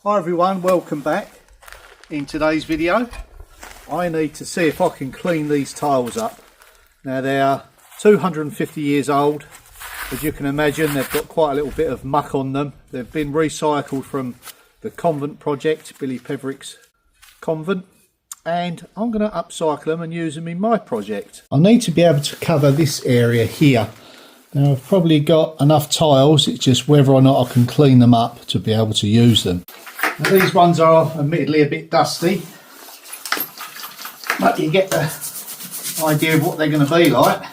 Hi everyone, welcome back. In today's video I need to see if I can clean these tiles up. Now they are 250 years old. As you can imagine, they've got quite a little bit of muck on them. They've been recycled from the convent project, Billy Peverick's convent, and I'm going to upcycle them and use them in my project. I need to be able to cover this area here. Now I've probably got enough tiles, it's just whether or not I can clean them up to be able to use them. Now, these ones are admittedly a bit dusty, but you get the idea of what they're going to be like.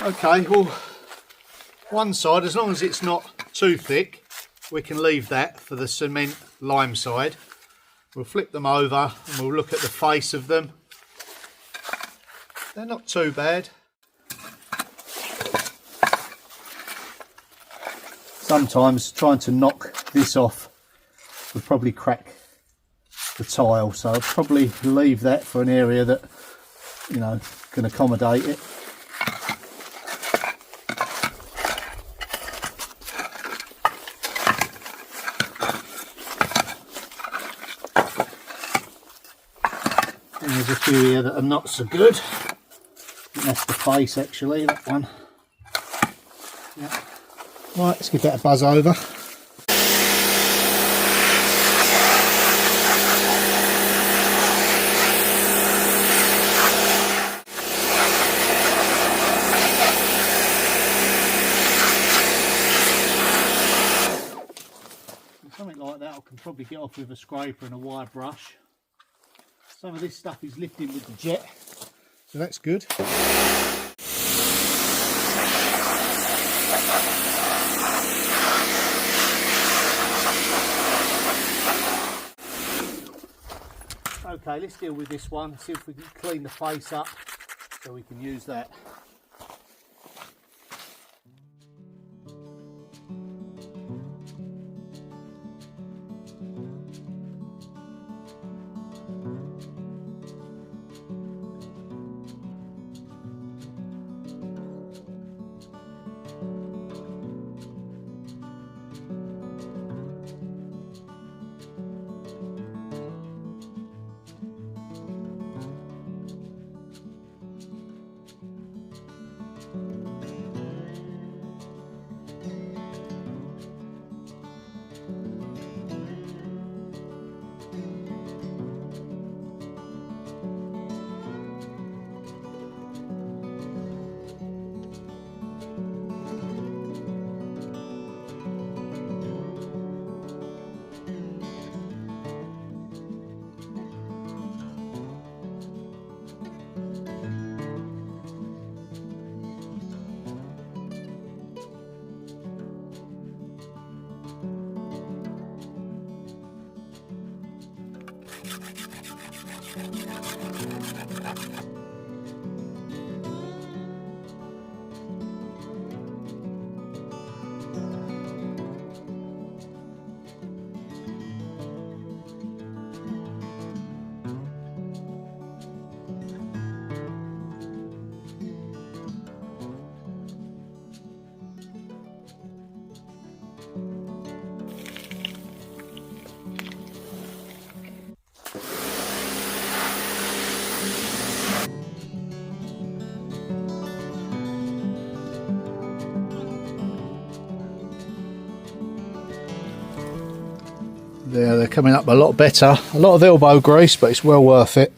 Okay, well, one side, as long as it's not too thick, we can leave that for the cement lime side. We'll flip them over and we'll look at the face of them. They're not too bad. Sometimes trying to knock this off would probably crack the tile, so I'll probably leave that for an area that, you know, can accommodate it. And there's a few here that are not so good. I think that's the face actually, that one. Yeah. Right, let's give that a buzz over. Something like that I can probably get off with a scraper and a wire brush. Some of this stuff is lifting with the jet, so that's good. Okay, let's deal with this one, see if we can clean the face up so we can use that. There, they're coming up a lot better. A lot of elbow grease, but it's well worth it.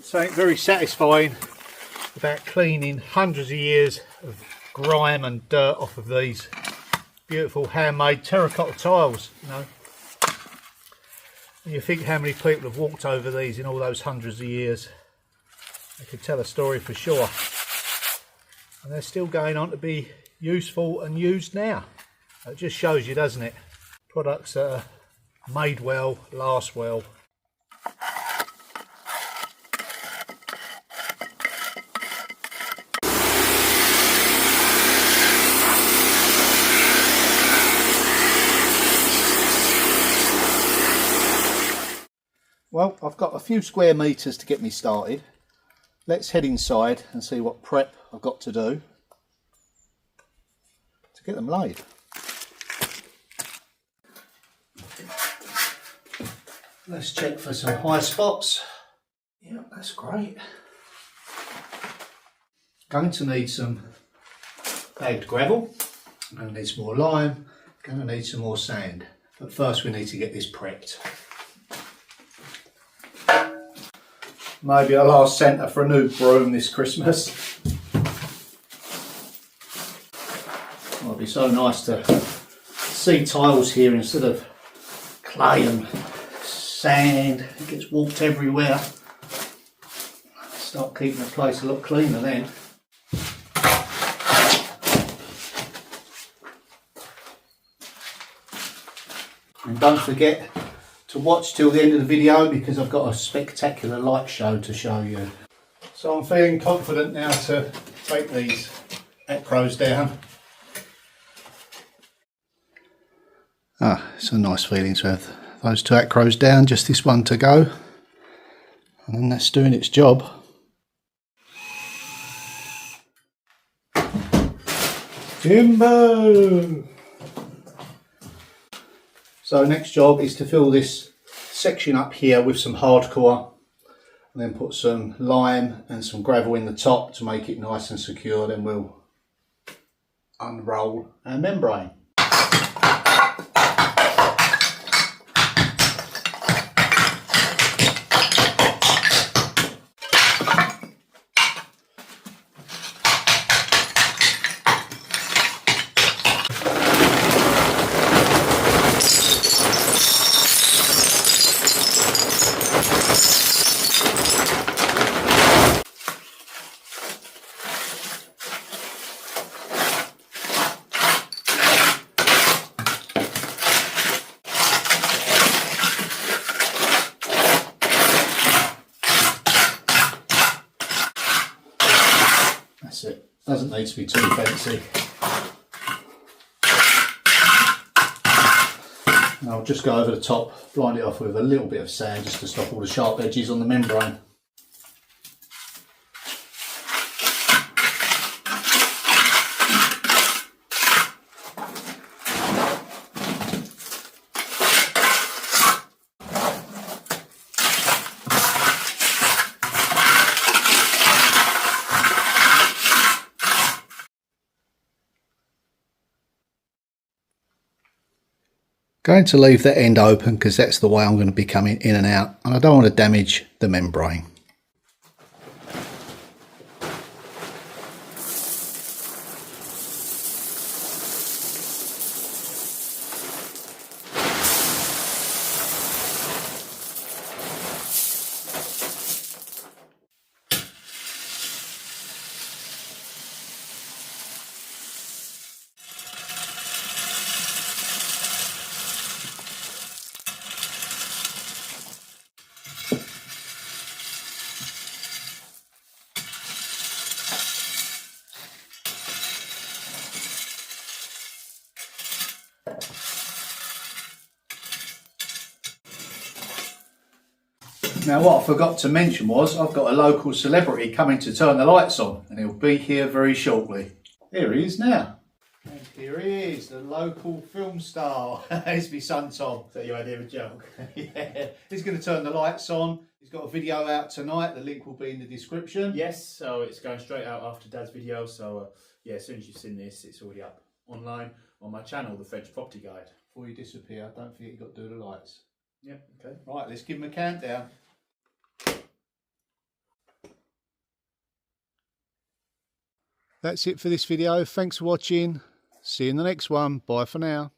Something very satisfying about cleaning hundreds of years of grime and dirt off of these beautiful handmade terracotta tiles, you know. And you think how many people have walked over these in all those hundreds of years. They could tell a story for sure. And they're still going on to be useful and used now. It just shows you, doesn't it? Products that are made well, last well. Well, I've got a few square metres to get me started. Let's head inside and see what prep I've got to do to get them laid. Let's check for some high spots. Yep, that's great. Going to need some bagged gravel. I'm going to need some more lime. Going to need some more sand. But first we need to get this prepped. Maybe I'll ask Santa for a new broom this Christmas. It'll be so nice to see tiles here instead of clay and sand. It gets walked everywhere. Start keeping the place a lot cleaner then. And don't forget to watch till the end of the video because I've got a spectacular light show to show you. So I'm feeling confident now to take these acros down. It's a nice feeling to have those two acros down, just this one to go. And then that's doing its job. Timber! So next job is to fill this section up here with some hardcore and then put some lime and some gravel in the top to make it nice and secure. Then we'll unroll our membrane. That's it. Doesn't need to be too fancy. And I'll just go over the top, blind it off with a little bit of sand just to stop all the sharp edges on the membrane. Going to leave that end open because that's the way I'm going to be coming in and out, and I don't want to damage the membrane. Now what I forgot to mention was I've got a local celebrity coming to turn the lights on, and he'll be here very shortly. Here he is now. And here he is, the local film star. Here's my son Tom. So you idea of a joke? Yeah, he's going to turn the lights on. He's got a video out tonight. The link will be in the description. Yes, so it's going straight out after Dad's video. So yeah, as soon as you've seen this, it's already up online on my channel, The French Property Guide. Before you disappear, don't forget you've got to do the lights. Yep, okay. Right, let's give him a countdown. That's it for this video. Thanks for watching. See you in the next one. Bye for now.